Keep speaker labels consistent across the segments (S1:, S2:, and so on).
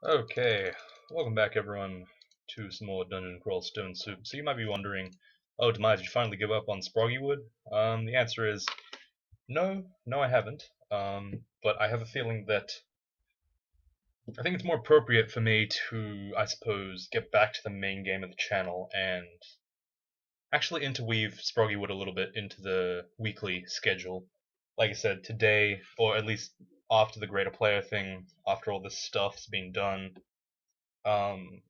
S1: Okay, welcome back everyone to some more Dungeon Crawl Stone Soup. So you might be wondering, oh Demise, did you finally give up on Sproggywood? The answer is no I haven't. But I have a feeling that I think it's more appropriate for me to, I suppose, get back to the main game of the channel and actually interweave Sproggywood a little bit into the weekly schedule. Like I said, today, or at least after the greater player thing, after all this stuff's been done, um,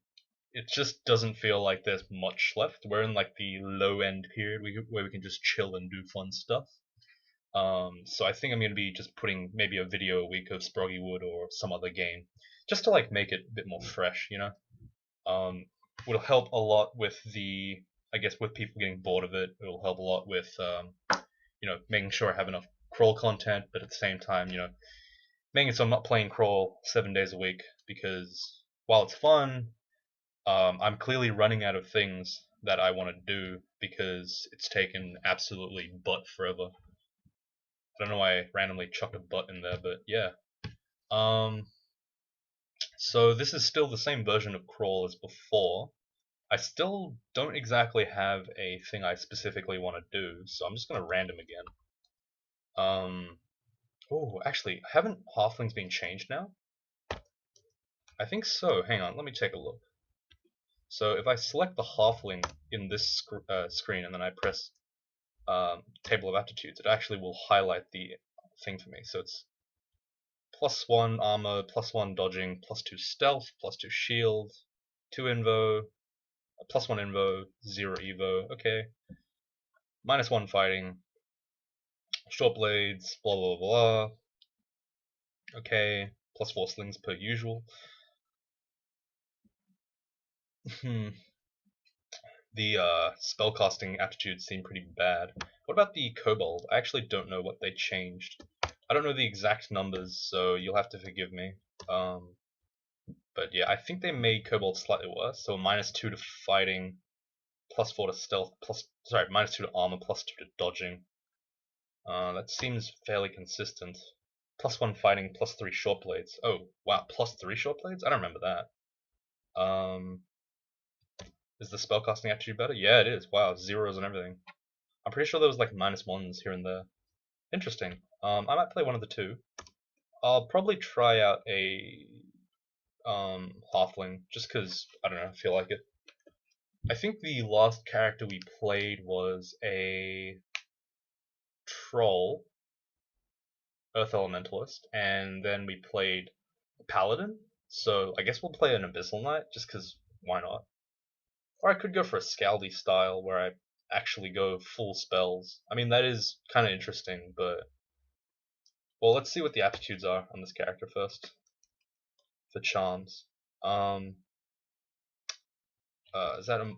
S1: it just doesn't feel like there's much left. We're in like the low end period where we can just chill and do fun stuff. So I think I'm gonna be just putting maybe a video a week of Sproggywood or some other game, just to like make it a bit more fresh, you know. Um, will help a lot with the, I guess, with people getting bored of it. It will help a lot with, making sure I have enough crawl content, but at the same time, making it so I'm not playing crawl 7 days a week because while it's fun, I'm clearly running out of things that I want to do because it's taken absolutely butt forever. I don't know why I randomly chucked a butt in there, but yeah. Um, so this is still the same version of crawl as before. I still don't exactly have a thing I specifically want to do, so I'm just gonna random again. Um, oh, actually, haven't halflings been changed now? I think so. Hang on, let me take a look. So if I select the halfling in this screen and then I press table of aptitudes, it actually will highlight the thing for me. So it's +1 armor, +1 dodging, +2 stealth, +2 shield, 2 invo, +1 invo, 0 evo. Okay, -1 fighting, short blades, blah blah blah. Okay, +4 slings per usual. The spellcasting aptitudes seem pretty bad. What about the kobold? I actually don't know what they changed. I don't know the exact numbers, so you'll have to forgive me. But yeah, I think they made kobold slightly worse. So -2 to fighting, +4 to stealth, -2 to armor, +2 to dodging. That seems fairly consistent. +1 fighting, +3 short blades. Oh wow, +3 short blades? I don't remember that. Is the spellcasting actually better? Yeah, it is. Wow, zeros and everything. I'm pretty sure there was like -1s here and there. Interesting. I might play one of the two. I'll probably try out a halfling just because I don't know, I feel like it. I think the last character we played was a troll, earth elementalist, and then we played a paladin. So I guess we'll play an abyssal knight just because why not? Or I could go for a Scaldy style where I actually go full spells. I mean that is kind of interesting, but well, let's see what the aptitudes are on this character first for charms. Um, is that a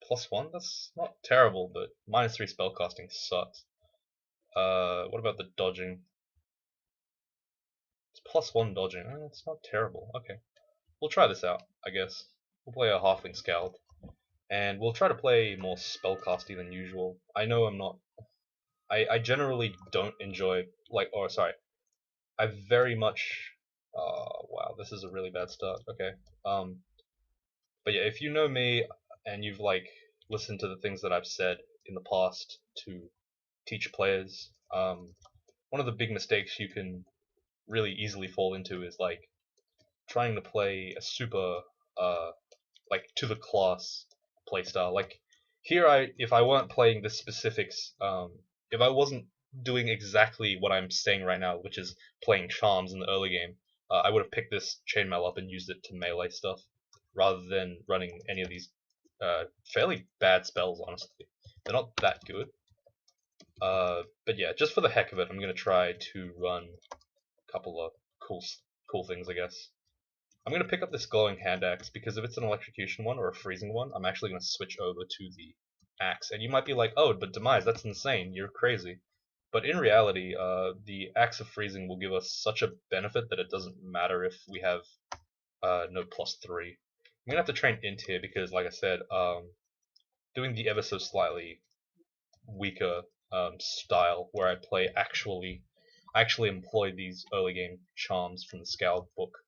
S1: +1? That's not terrible, but -3 spellcasting sucks. What about the dodging? It's +1 dodging. It's not terrible. Okay, we'll try this out. I guess we'll play a halfling Skald, and we'll try to play more spellcasty than usual. I know I'm not. I generally don't enjoy like. Or sorry, I very much. Wow, this is a really bad start. Okay. But yeah, if you know me and you've like listened to the things that I've said in the past to teach players, one of the big mistakes you can really easily fall into is like trying to play a super like to the class playstyle. Like here, if I weren't playing this specifics, if I wasn't doing exactly what I'm saying right now, which is playing charms in the early game, I would have picked this chainmail up and used it to melee stuff rather than running any of these fairly bad spells. Honestly, they're not that good. But yeah, just for the heck of it, I'm gonna try to run a couple of cool things, I guess. I'm gonna pick up this glowing hand axe because if it's an electrocution one or a freezing one, I'm actually gonna switch over to the axe. And you might be like, "Oh, but Demise, that's insane. You're crazy." But in reality, the axe of freezing will give us such a benefit that it doesn't matter if we have no +3. I'm gonna have to train int here because, like I said, doing the ever so slightly weaker style where I play actually employ these early game charms from the Skald book.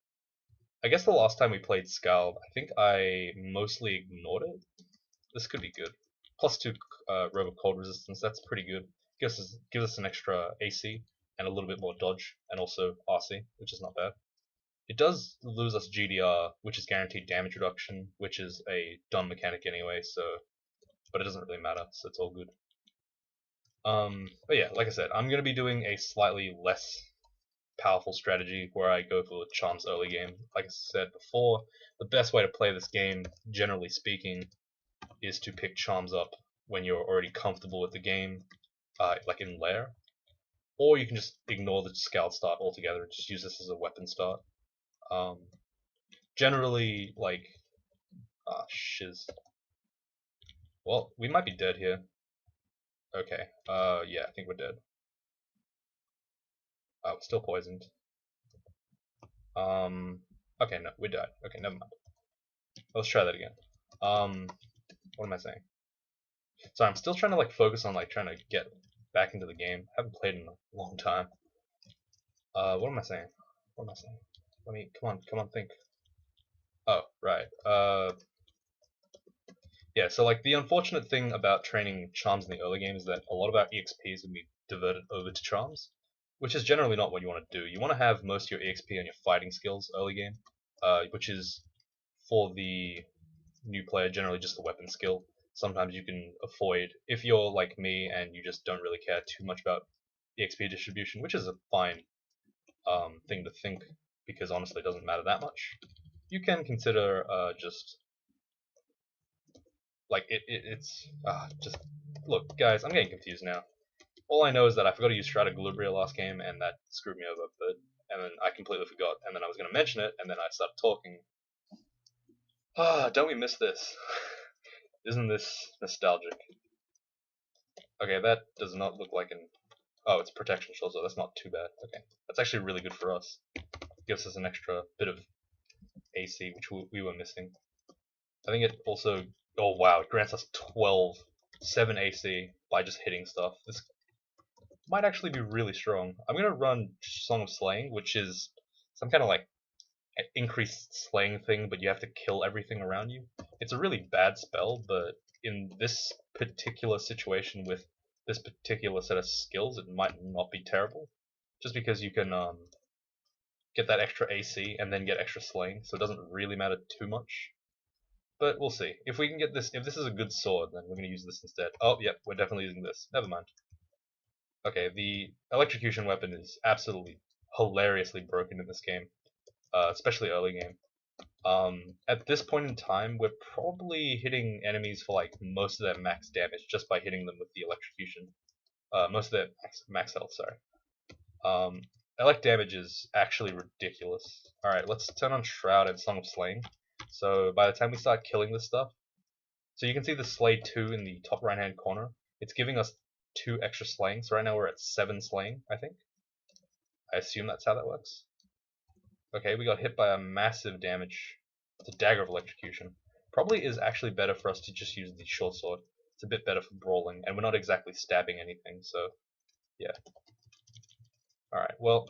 S1: I guess the last time we played Skald, I think I mostly ignored it. This could be good. +2 Rogue of Cold resistance, that's pretty good. Gives us an extra AC and a little bit more dodge, and also RC, which is not bad. It does lose us GDR, which is guaranteed damage reduction, which is a dumb mechanic anyway, so but it doesn't really matter, so it's all good. But yeah, like I said, I'm gonna be doing a slightly less powerful strategy where I go for charms early game. Like I said before, the best way to play this game, generally speaking, is to pick charms up when you're already comfortable with the game, like in lair, or you can just ignore the scout start altogether and just use this as a weapon start. Generally, like, shiz. Well, we might be dead here. Okay, yeah, I think we're dead. Oh, we're still poisoned. Okay, no, we died. Okay, never mind. Let's try that again. What am I saying? Sorry, I'm still trying to like focus on like trying to get back into the game. I haven't played in a long time. What am I saying? What am I saying? Let me, come on, think. Oh, right. Yeah, so like the unfortunate thing about training charms in the early game is that a lot of our EXP is going to be diverted over to charms, which is generally not what you want to do. You want to have most of your EXP on your fighting skills early game, which is for the new player generally just the weapon skill. Sometimes you can avoid, if you're like me and you just don't really care too much about EXP distribution, which is a fine thing to think because honestly it doesn't matter that much. You can consider just like it's just look, guys, I'm getting confused now. All I know is that I forgot to use Strata Glubria last game, and that screwed me over. And then I completely forgot, and then I was going to mention it, and then I started talking. Don't we miss this? Isn't this nostalgic? Okay, that does not look like an. Oh, it's protection shield, so that's not too bad. Okay, that's actually really good for us. Gives us an extra bit of AC, which we were missing. I think it also. Oh wow, it grants us 7 AC by just hitting stuff. This might actually be really strong. I'm gonna run Song of Slaying, which is some kind of like increased slaying thing, but you have to kill everything around you. It's a really bad spell, but in this particular situation with this particular set of skills, it might not be terrible. Just because you can get that extra AC and then get extra slaying, so it doesn't really matter too much. But we'll see. If we can get this, if this is a good sword, then we're going to use this instead. Oh, yep, we're definitely using this. Never mind. Okay, the electrocution weapon is absolutely hilariously broken in this game, especially early game. At this point in time, we're probably hitting enemies for like most of their max damage just by hitting them with the electrocution. Most of their max health, sorry. Elect damage is actually ridiculous. Alright, let's turn on Shroud and Song of Slaying. So by the time we start killing this stuff, so you can see the Slay 2 in the top right hand corner. It's giving us 2 extra slaying, so right now we're at 7 slaying, I think. I assume that's how that works. Okay, we got hit by a massive damage. It's a Dagger of Electrocution. Probably is actually better for us to just use the short sword. It's a bit better for brawling, and we're not exactly stabbing anything, so yeah. Alright, well,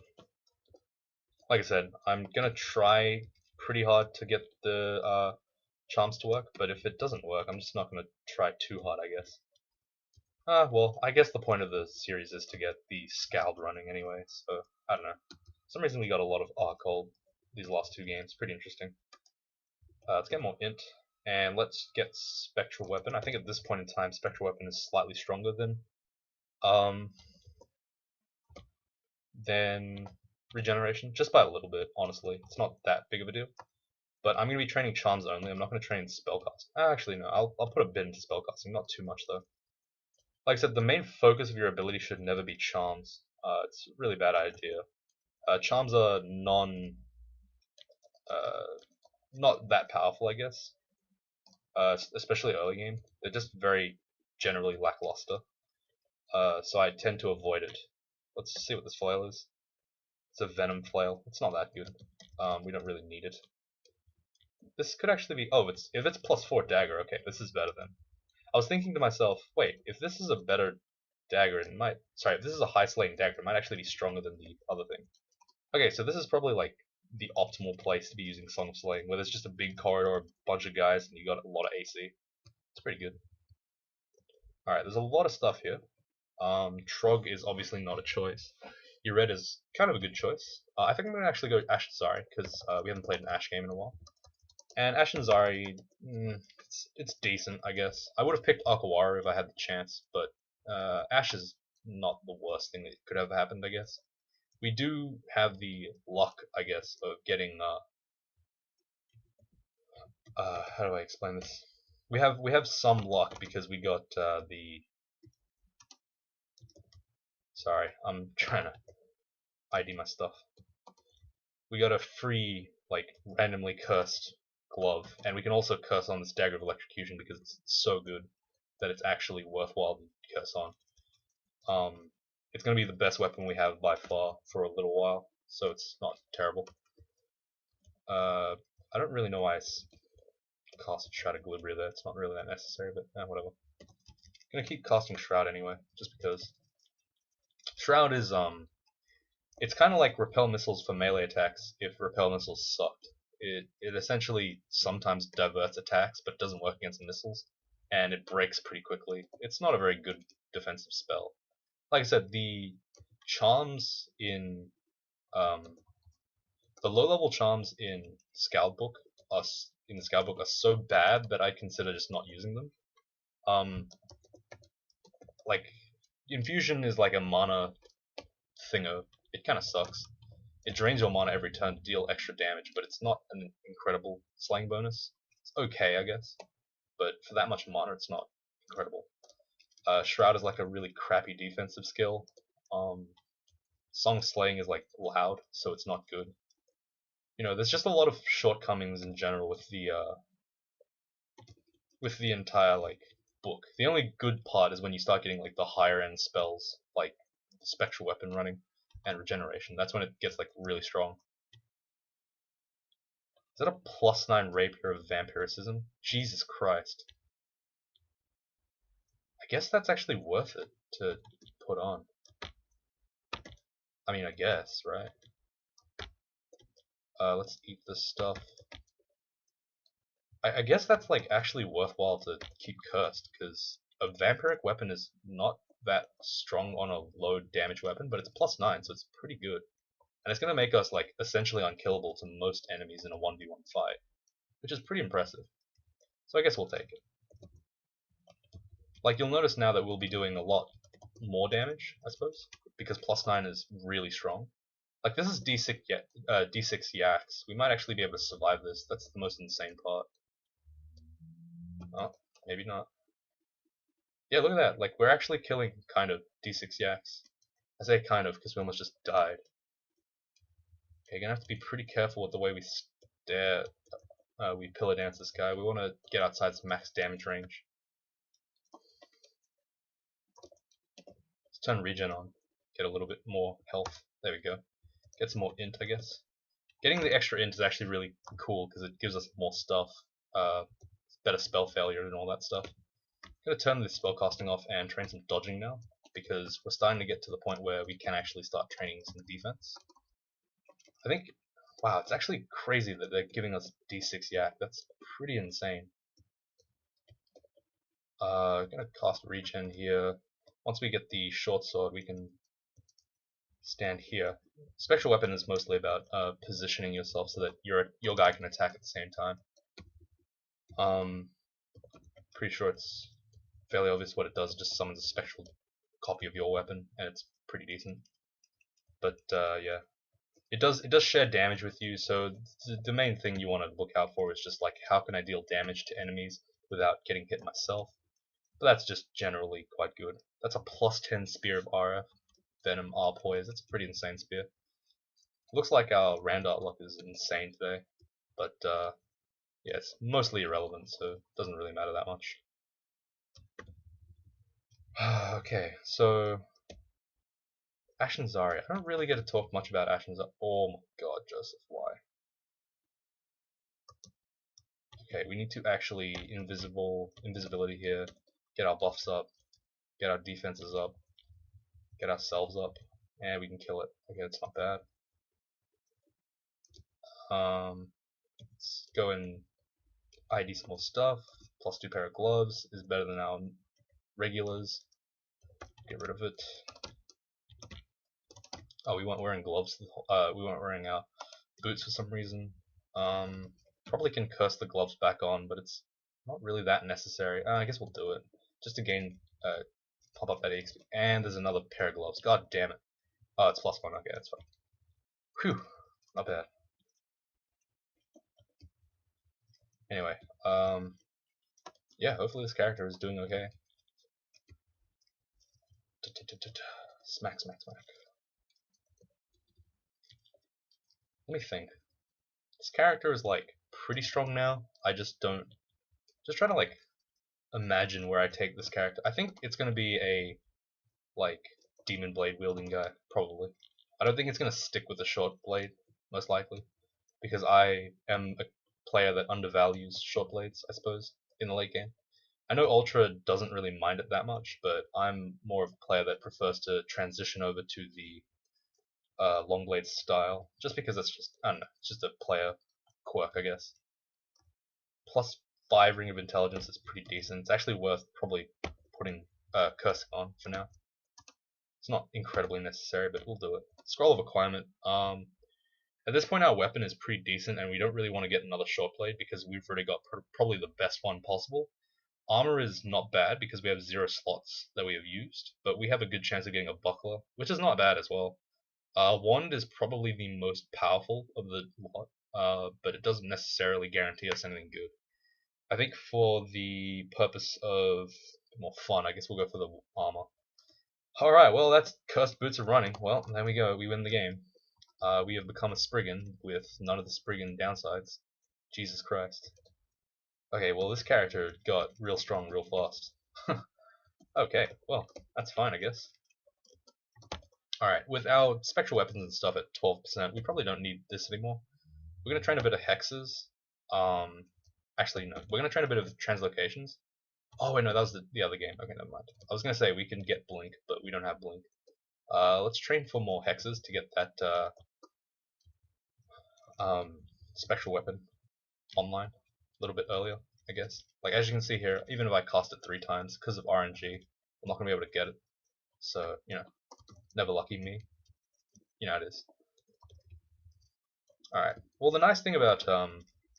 S1: like I said, I'm gonna try pretty hard to get the charms to work, but if it doesn't work, I'm just not gonna try too hard, I guess. Well, I guess the point of the series is to get the Skald running anyway, so I don't know. For some reason we got a lot of Cold these last 2 games, pretty interesting. Let's get more int, and let's get Spectral Weapon. I think at this point in time, Spectral Weapon is slightly stronger than Regeneration, just by a little bit, honestly. It's not that big of a deal. But I'm going to be training Charms only, I'm not going to train Spellcasting. Actually, no, I'll put a bit into Spellcasting, not too much though. Like I said, the main focus of your ability should never be Charms. It's a really bad idea. Charms are not that powerful, I guess. Especially early game. They're just very generally lackluster. So I tend to avoid it. Let's see what this flail is. It's a venom flail. It's not that good. We don't really need it. This could actually be. Oh, if it's +4 dagger. Okay, this is better then. I was thinking to myself, wait, if this is a better dagger, it might. Sorry, if this is a high slaying dagger, it might actually be stronger than the other thing. Okay, so this is probably like the optimal place to be using Song of Slaying, where there's just a big corridor, a bunch of guys, and you got a lot of AC. It's pretty good. Alright, there's a lot of stuff here. Trog is obviously not a choice. Your red is kind of a good choice. I think I'm going to actually go Ash Zari, because we haven't played an Ash game in a while. And Ash and Zari, it's decent, I guess. I would have picked Akawara if I had the chance, but Ash is not the worst thing that could have happened, I guess. We do have the luck, I guess, of getting how do I explain this? We have some luck because we got the. Sorry, I'm trying to ID my stuff. We got a free, like, randomly cursed glove, and we can also curse on this Dagger of Electrocution because it's so good that it's actually worthwhile to curse on. It's going to be the best weapon we have by far for a little while, so it's not terrible. I don't really know why I cast Shroud of Glibria there. It's not really that necessary, but whatever. I'm gonna keep casting Shroud anyway, just because. Shroud is it's kind of like repel missiles for melee attacks if repel missiles sucked. It essentially sometimes diverts attacks, but doesn't work against missiles, and it breaks pretty quickly. It's not a very good defensive spell. Like I said, the charms in the low-level charms in Skald book are so bad that I consider just not using them. Like Infusion is like a mana thingo. It kind of sucks. It drains your mana every turn to deal extra damage, but it's not an incredible slaying bonus. It's okay, I guess, but for that much mana, it's not incredible. Shroud is like a really crappy defensive skill. Song Slaying is like loud, so it's not good. You know, there's just a lot of shortcomings in general with the entire like book. The only good part is when you start getting like the higher end spells, like Spectral Weapon running and Regeneration. That's when it gets like really strong. Is that a +9 Rapier of Vampiricism? Jesus Christ. I guess that's actually worth it to put on. I mean, I guess, right? Let's eat this stuff. I guess that's like actually worthwhile to keep cursed, because a vampiric weapon is not that strong on a low damage weapon, but it's +9, so it's pretty good. And it's going to make us like essentially unkillable to most enemies in a 1v1 fight, which is pretty impressive. So I guess we'll take it. Like, you'll notice now that we'll be doing a lot more damage, I suppose, because +9 is really strong. Like, this is D6 Yaks. We might actually be able to survive this. That's the most insane part. Oh, maybe not. Yeah, look at that. Like, we're actually killing, kind of, D6 Yaks. I say kind of, because we almost just died. Okay, gonna have to be pretty careful with the way we stare. We pillar dance this guy. We want to get outside some max damage range. Let's turn regen on. Get a little bit more health. There we go. Get some more int, I guess. Getting the extra int is actually really cool because it gives us more stuff. Better spell failure and all that stuff. I'm gonna turn this spellcasting off and train some dodging now, because we're starting to get to the point where we can actually start training some defense. I think, wow, it's actually crazy that they're giving us D6 Yak. That's pretty insane. Gonna cast regen here. Once we get the short sword, we can stand here. Spectral weapon is mostly about positioning yourself so that your guy can attack at the same time. Pretty sure it's fairly obvious what it does. It just summons a spectral copy of your weapon, and it's pretty decent. But yeah, it does share damage with you. So the main thing you want to look out for is just like, how can I deal damage to enemies without getting hit myself? But that's just generally quite good. That's a +10 Spear of RF. Venom, R Poise. That's a pretty insane spear. Looks like our Randart luck is insane today, but yeah, it's mostly irrelevant, so it doesn't really matter that much. Okay, so Ash and Zarya. I don't really get to talk much about Ash and Zarya. Oh my god, Joseph, why? Okay, we need to actually invisibility here, get our buffs up, get our defenses up, get ourselves up, and we can kill it. Okay, it's not bad. Let's go and ID some more stuff. +2 pair of gloves is better than our regulars. Get rid of it. Oh, we weren't wearing gloves. We weren't wearing our boots for some reason. Probably can curse the gloves back on, but it's not really that necessary. I guess we'll do it just to gain pop up that EXP. And there's another pair of gloves. God damn it! Oh, it's +1. Okay, that's fine. Whew, not bad. Anyway, yeah, hopefully this character is doing okay. Smack, smack, smack. Let me think. This character is like pretty strong now. I just don't. Just trying to like imagine where I take this character. I think it's gonna be a like demon blade wielding guy, probably. I don't think it's gonna stick with the short blade, most likely, because I am a player that undervalues short blades, I suppose, in the late game. I know Ultra doesn't really mind it that much, but I'm more of a player that prefers to transition over to the long blade style, just because it's just, I don't know, it's just a player quirk, I guess. +5 Ring of Intelligence is pretty decent. It's actually worth probably putting cursing on for now. It's not incredibly necessary, but we'll do it. Scroll of Acquirement. At this point, our weapon is pretty decent, and we don't really want to get another short blade because we've already got probably the best one possible. Armor is not bad because we have 0 slots that we have used, but we have a good chance of getting a buckler, which is not bad as well. Wand is probably the most powerful of the lot, but it doesn't necessarily guarantee us anything good. I think for the purpose of more fun, I guess we'll go for the armor. Alright, well, that's Cursed Boots are running. Well, there we go, we win the game. We have become a Spriggan with none of the Spriggan downsides. Jesus Christ. Okay, well, this character got real strong real fast. Okay, well, that's fine, I guess. Alright, with our spectral weapons and stuff at 12%, we probably don't need this anymore. We're going to train a bit of hexes. Actually, no. We're going to train a bit of translocations. Oh, wait, no, that was the other game. Okay, never mind. I was going to say we can get Blink, but we don't have Blink. Let's train for more hexes to get that spectral weapon online a little bit earlier, I guess. Like, as you can see here, even if I cast it 3 times, because of RNG, I'm not going to be able to get it. So, you know, never lucky me. You know it is. Alright, well, the nice thing about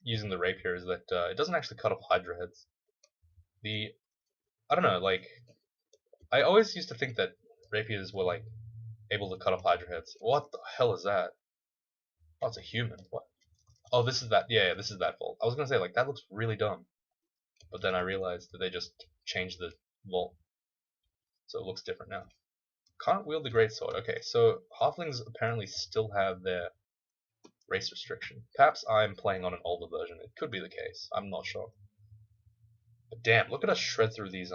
S1: using the rapier is that it doesn't actually cut off Hydra heads. I don't know, like, I always used to think that rapiers were, like, able to cut off Hydra heads. What the hell is that? Oh, it's a human. What? Oh, this is that. Yeah, this is that vault. I was gonna say, like, that looks really dumb. But then I realized that they just changed the vault. So it looks different now. Can't wield the greatsword. Okay, so halflings apparently still have their race restriction. Perhaps I'm playing on an older version. It could be the case. I'm not sure. But damn, look at us shred through these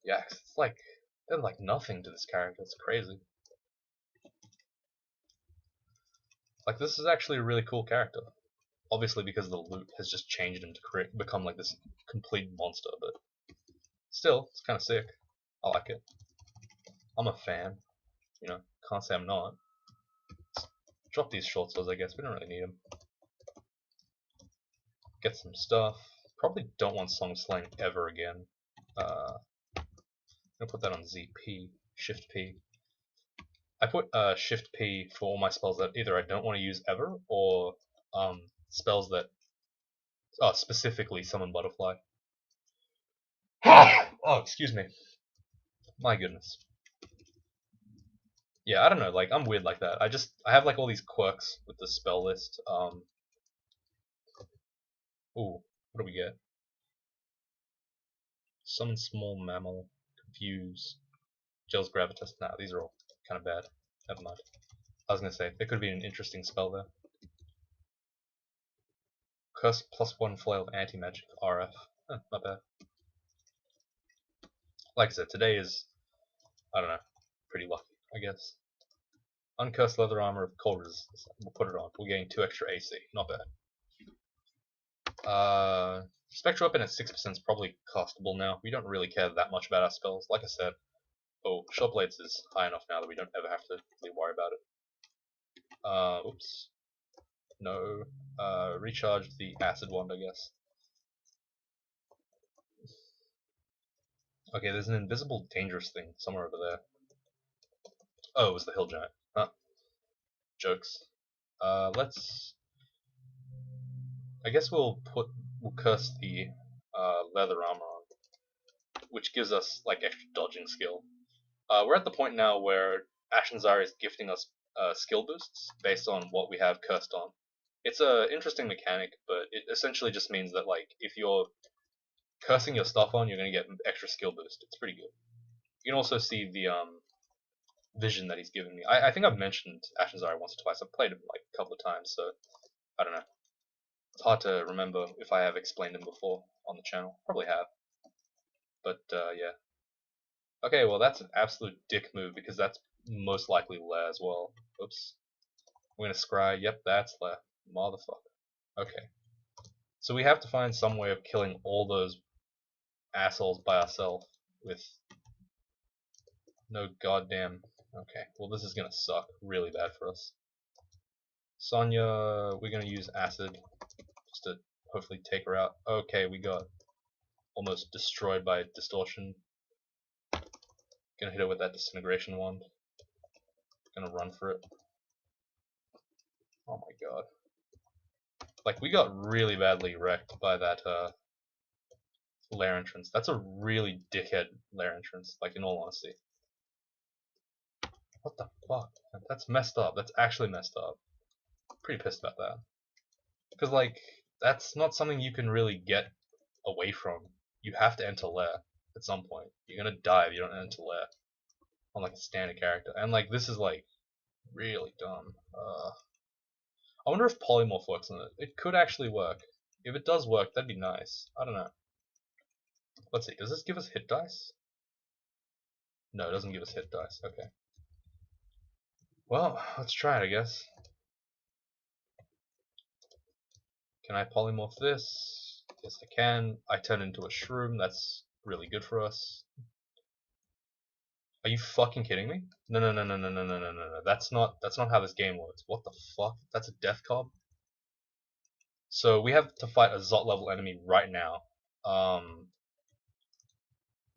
S1: yaks. It's like they're like nothing to this character. It's crazy. Like, this is actually a really cool character. Obviously because the loot has just changed him to become like this complete monster, but still, it's kind of sick. I like it. I'm a fan. You know, can't say I'm not. Let's drop these short swords, I guess. We don't really need them. Get some stuff. Probably don't want Song Slaying ever again. I'm gonna put that on ZP, Shift P. I put Shift P for all my spells that either I don't want to use ever, or spells that specifically summon Butterfly. Oh, excuse me. My goodness. Yeah, I don't know, like, I'm weird like that. I have like all these quirks with the spell list. Ooh, what do we get? Summon small mammal, confuse, gels gravitas. Nah, these are all kind of bad. Never mind. I was gonna say, there could be an interesting spell there. Curse +1 flail of anti-magic RF. Not bad. Like I said, today is, I don't know, pretty lucky, I guess. Uncursed leather armor of cold resistance. We'll put it on. We're getting 2 extra AC. Not bad. Spectral weapon at 6% is probably castable now. We don't really care that much about our spells. Like I said, short blades is high enough now that we don't ever have to really worry about it. Oops. No. recharge the acid wand, I guess. Okay, there's an invisible dangerous thing somewhere over there. Oh, it was the hill giant. Huh. Jokes. Let's... I guess we'll curse the leather armor on, which gives us like extra dodging skill. We're at the point now where Ashnzari is gifting us skill boosts based on what we have cursed on. It's an interesting mechanic, but it essentially just means that like if you're cursing your stuff on, you're going to get extra skill boost. It's pretty good. You can also see the vision that he's given me. I think I've mentioned Ashnzari once or twice. I've played him like a couple of times, so I don't know. It's hard to remember if I have explained him before on the channel. Probably have. But yeah. Okay, well that's an absolute dick move because that's most likely Lair as well. Oops. We're gonna scry. Yep, that's Lair. Motherfucker. Okay. So we have to find some way of killing all those assholes by ourselves with no goddamn... Okay, well this is gonna suck really bad for us. Sonya, we're gonna use acid just to hopefully take her out. Okay, we got almost destroyed by distortion. Gonna hit her with that disintegration wand. Gonna run for it. Oh my god. Like, we got really badly wrecked by that lair entrance. That's a really dickhead lair entrance, like, in all honesty. What the fuck? That's messed up. That's actually messed up. Pretty pissed about that. Because, like, that's not something you can really get away from. You have to enter lair at some point. You're gonna die if you don't enter lair on, like, a standard character. And, like, this is, like, really dumb. I wonder if polymorph works on it. It could actually work. If it does work, that'd be nice. I don't know. Let's see, does this give us hit dice? No, it doesn't give us hit dice. Okay. Well, let's try it, I guess. Can I polymorph this? Yes, I can. I turn into a shroom. That's really good for us. Are you fucking kidding me? No, no, no, no, no, no, no, no, no. That's not how this game works. What the fuck? That's a death cob? So we have to fight a Zot level enemy right now.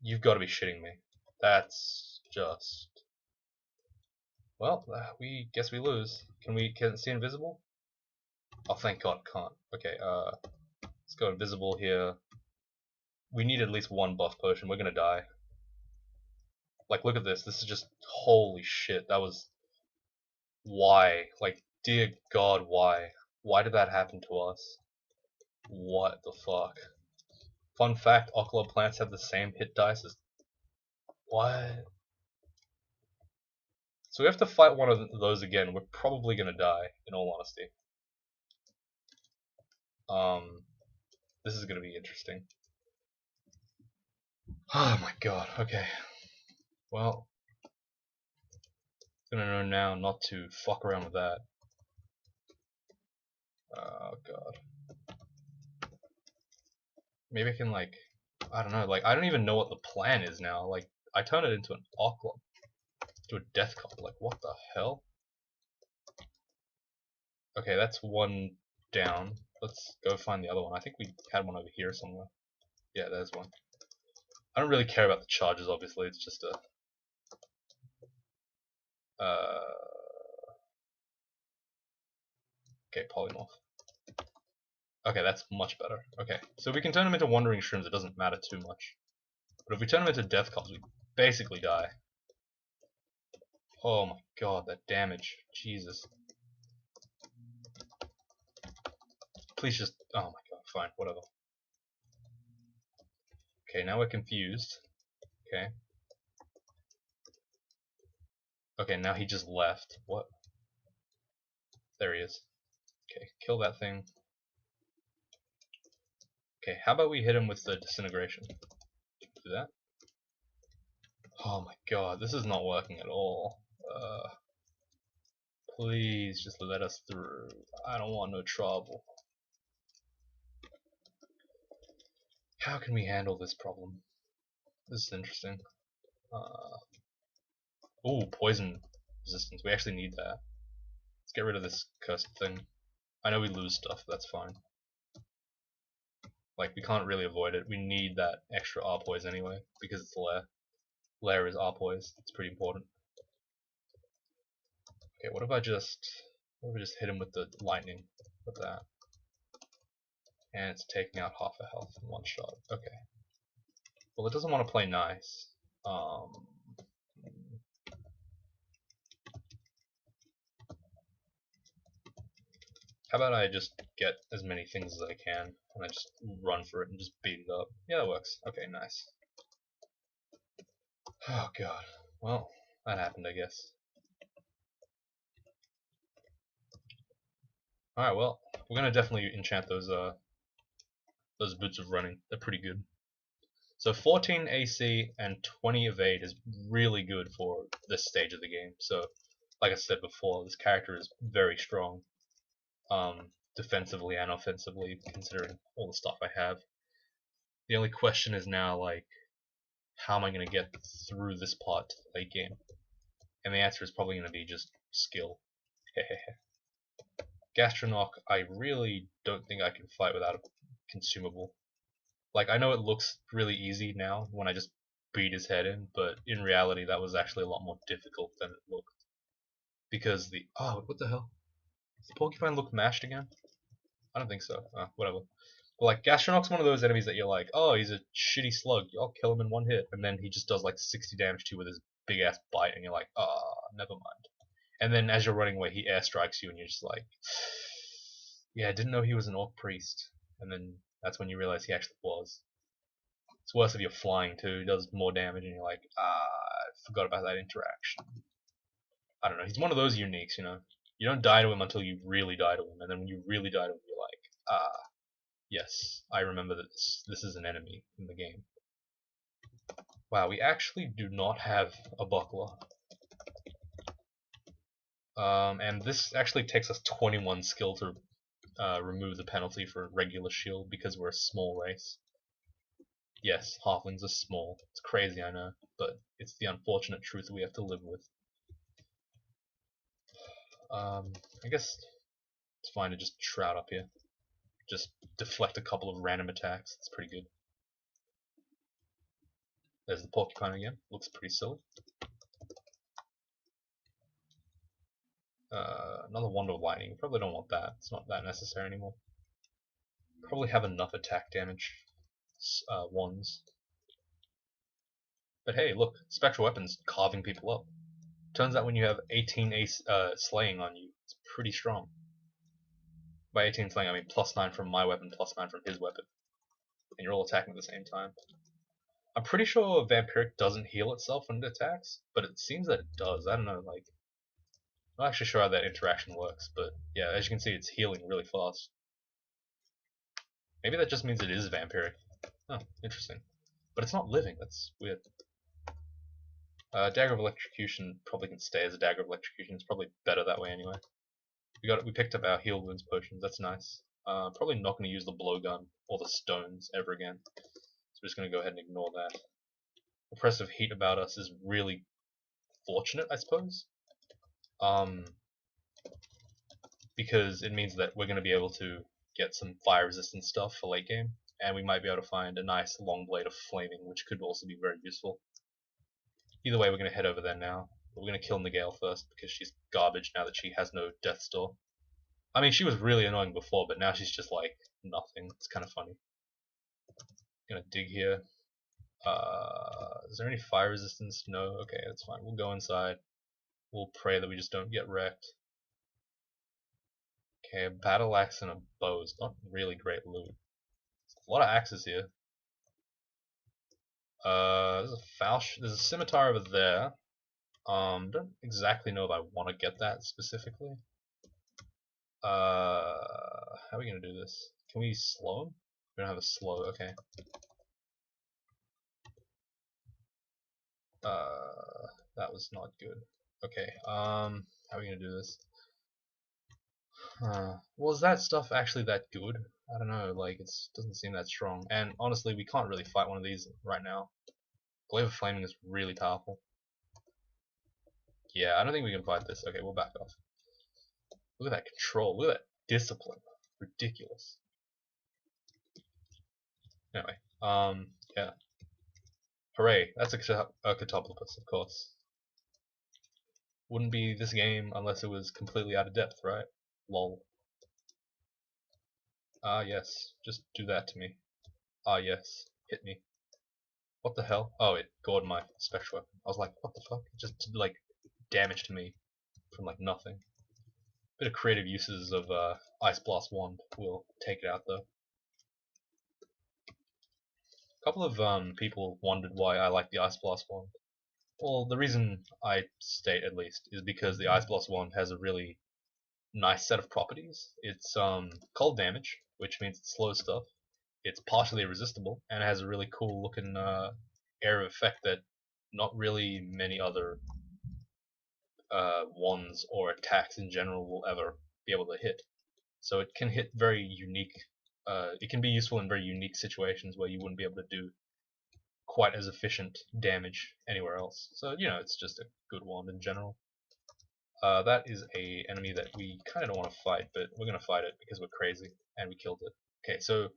S1: You've got to be shitting me. That's just... Well, we guess we lose. Can it see invisible? Oh, thank God, can't. Okay, let's go invisible here. We need at least one buff potion. We're gonna die. Like, look at this. This is just... Holy shit, that was... Why? Like, dear God, why? Why did that happen to us? What the fuck? Fun fact, ocular plants have the same hit dice as... What? So we have to fight one of those again. We're probably gonna die, in all honesty. This is gonna be interesting. Oh my god, okay. Well, I'm gonna know now not to fuck around with that. Oh god. Maybe I can, like, I don't know, like, I don't even know what the plan is now. Like, I turn it into an Oklop, to a death cop. Like, what the hell? Okay, that's one down. Let's go find the other one. I think we had one over here somewhere. Yeah, there's one. I don't really care about the charges, obviously. It's just a... Okay, polymorph. Okay, that's much better. Okay, so if we can turn them into wandering shrooms, it doesn't matter too much. But if we turn them into death cops, we basically die. Oh my god, that damage. Jesus. Please just... Oh my god, fine, whatever. Okay, now we're confused. Okay. Okay, now he just left. What? There he is. Okay, kill that thing. Okay, how about we hit him with the disintegration? Do that. Oh my god, this is not working at all. Please just let us through. I don't want no trouble. How can we handle this problem? This is interesting. Oh, poison resistance. We actually need that. Let's get rid of this cursed thing. I know we lose stuff, but that's fine. Like, we can't really avoid it. We need that extra Arpoise anyway, because it's lair. Lair is Arpoise. It's pretty important. Okay, what if I just hit him with the lightning with that? And it's taking out half a health in one shot. Okay. Well, it doesn't want to play nice. How about I just get as many things as I can, and I just run for it and just beat it up. Yeah, that works. Okay, nice. Oh god. Well, that happened, I guess. Alright, well, we're gonna definitely enchant those boots of running. They're pretty good. So 14 AC and 20 evade is really good for this stage of the game. So, like I said before, this character is very strong, defensively and offensively, considering all the stuff I have. The only question is now, like, how am I going to get through this part to the late game? And the answer is probably going to be just skill. Gastronok, I really don't think I can fight without a consumable. Like, I know it looks really easy now when I just beat his head in, but in reality that was actually a lot more difficult than it looked. Because oh, what the hell? Does the Porcupine look mashed again? I don't think so. Whatever. But like, Gastronok's one of those enemies that you're like, oh, he's a shitty slug, I'll kill him in one hit, and then he just does like 60 damage to you with his big ass bite, and you're like, never mind. And then as you're running away, he airstrikes you, and you're just like, yeah, I didn't know he was an orc priest. And then that's when you realize he actually was. It's worse if you're flying too, he does more damage, and you're like, I forgot about that interaction. I don't know, he's one of those uniques, you know? You don't die to him until you really die to him, and then when you really die to him, you're like, yes, I remember that this is an enemy in the game. Wow, we actually do not have a buckler. And this actually takes us 21 skill to remove the penalty for regular shield because we're a small race. Yes, halflings are small. It's crazy, I know, but it's the unfortunate truth we have to live with. I guess it's fine to just shroud up here. Just deflect a couple of random attacks. It's pretty good. There's the porcupine again. Looks pretty silly. Another wand of lightning. Probably don't want that. It's not that necessary anymore. Probably have enough attack damage wands. But hey, look, spectral weapons carving people up. Turns out when you have 18 slaying on you, it's pretty strong. By 18 slaying, I mean +9 from my weapon, +9 from his weapon. And you're all attacking at the same time. I'm pretty sure Vampiric doesn't heal itself when it attacks, but it seems that it does. I don't know, like, I'm not actually sure how that interaction works, but yeah, as you can see, it's healing really fast. Maybe that just means it is vampiric. Oh, interesting. But it's not living, that's weird. Dagger of Electrocution probably can stay as a Dagger of Electrocution, it's probably better that way anyway. We picked up our heal wounds potions, that's nice. Probably not going to use the blowgun or the stones ever again. So we're just going to go ahead and ignore that. Oppressive heat about us is really fortunate, I suppose. Because it means that we're going to be able to get some fire resistant stuff for late game, and we might be able to find a nice long blade of flaming, which could also be very useful. Either way, we're going to head over there now. But we're going to kill Nigale first because she's garbage now that she has no Death's Door. I mean, she was really annoying before, but now she's just like nothing. It's kind of funny. Gonna dig here. Is there any fire resistance? No. Okay, that's fine. We'll go inside. We'll pray that we just don't get wrecked. Okay, a battle axe and a bow is not really great loot. There's a lot of axes here. There's a scimitar over there. Don't exactly know if I want to get that specifically. How are we gonna do this? Can we slow him? We don't have a slow. Okay. That was not good. Okay. How are we gonna do this? Well, is that stuff actually that good? I don't know. Like, it doesn't seem that strong. And honestly, we can't really fight one of these right now. Glaive of Flaming is really powerful. Yeah, I don't think we can fight this. Okay, we'll back off. Look at that control. Look at that Discipline. Ridiculous. Anyway, yeah. Hooray, that's a Catopopus, of course. Wouldn't be this game unless it was completely out of depth, right? Lol. Ah, yes. Just do that to me. Ah, yes. Hit me. What the hell? Oh, it gored my special weapon. I was like, what the fuck? It just did, like, damage to me from, like, nothing. Bit of creative uses of Ice Blast Wand will take it out, though. A couple of people wondered why I like the Ice Blast Wand. Well, the reason I state, at least, is because the Ice Blast Wand has a really nice set of properties. It's cold damage, which means it slows stuff. It's partially resistible, and it has a really cool looking area of effect that not really many other wands or attacks in general will ever be able to hit. So it can hit very unique. It can be useful in very unique situations where you wouldn't be able to do quite as efficient damage anywhere else. So you know, it's just a good wand in general. That is a enemy that we kind of don't want to fight, but we're gonna fight it because we're crazy and we killed it. Okay, so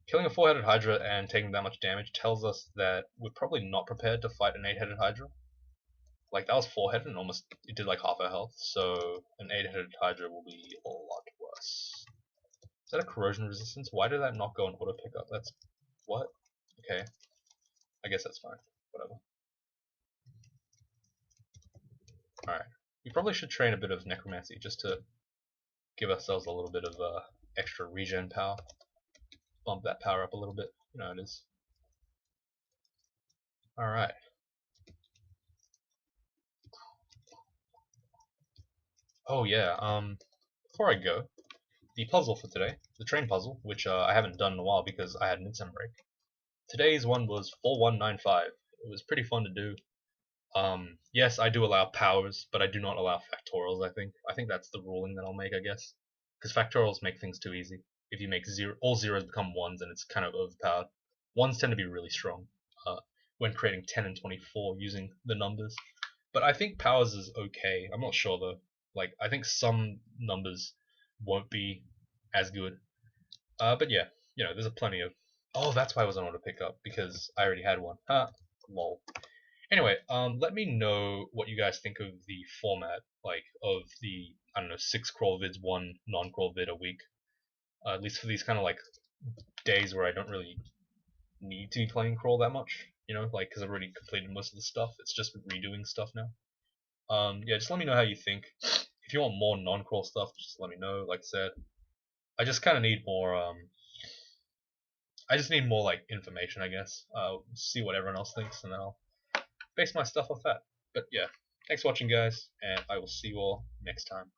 S1: killing a 4-headed Hydra and taking that much damage tells us that we're probably not prepared to fight an 8-headed Hydra. Like, that was 4-headed and almost it did like half our health, so an 8-headed Hydra will be a lot worse. Is that a corrosion resistance? Why did that not go on auto pickup? That's what? Okay, I guess that's fine. Whatever. All right, we probably should train a bit of necromancy just to give ourselves a little bit of extra regen power. Bump that power up a little bit. You know it is. All right. Oh yeah. Before I go, the puzzle for today, the train puzzle, which I haven't done in a while because I had an midsummer break. Today's one was 4195. It was pretty fun to do. Yes, I do allow powers, but I do not allow factorials. I think that's the ruling that I'll make, I guess, because factorials make things too easy. If you make all zeros become ones, and it's kind of overpowered. Ones tend to be really strong when creating 10 and 24 using the numbers. But I think powers is okay. I'm not sure though. Like, I think some numbers won't be as good. But yeah, you know, there's a plenty of. Oh, that's why I wasn't able to pick up because I already had one. Ha, lol. Anyway, let me know what you guys think of the format, like of the I don't know 6 crawl vids, 1 non-crawl vid a week. At least for these kind of like days where I don't really need to be playing crawl that much, you know, like because I've already completed most of the stuff. It's just redoing stuff now. Yeah, just let me know how you think. If you want more non-crawl stuff, just let me know. Like I said, I just kind of need more. I just need more like information, I guess. See what everyone else thinks, and then I'll base my stuff off that. But yeah, thanks for watching, guys, and I will see you all next time.